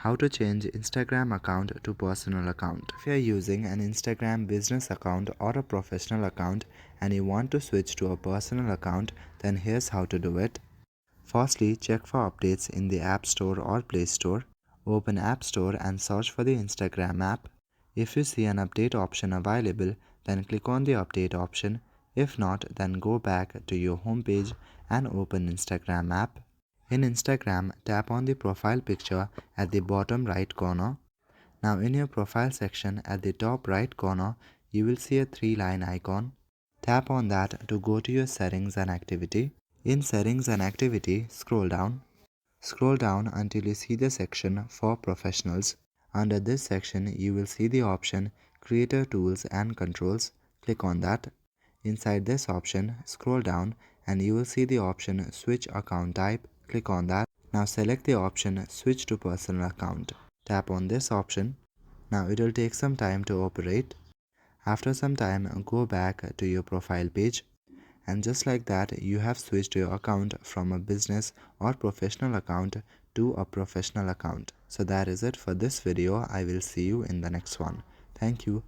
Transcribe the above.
How to change Instagram account to personal account. If you are using an Instagram business account or a professional account and you want to switch to a personal account, then here's how to do it. Firstly, check for updates in the App Store or Play Store. Open App Store and search for the Instagram app. If you see an update option available, then click on the update option. If not, then go back to your home page and open Instagram app. In Instagram, tap on the profile picture at the bottom right corner. Now in your profile section at the top right corner, you will see a 3-line icon. Tap on that to go to your settings and activity. In settings and activity, scroll down. Scroll down until you see the section for professionals. Under this section, you will see the option Creator Tools and Controls. Click on that. Inside this option, scroll down and you will see the option Switch Account Type. Click on that. Now select the option Switch to Personal Account. Tap on this option. Now it will take some time to operate. After some time, go back to your profile page. And just like that, you have switched your account from a business or professional account to a professional account. So that is it for this video. I will see you in the next one. Thank you.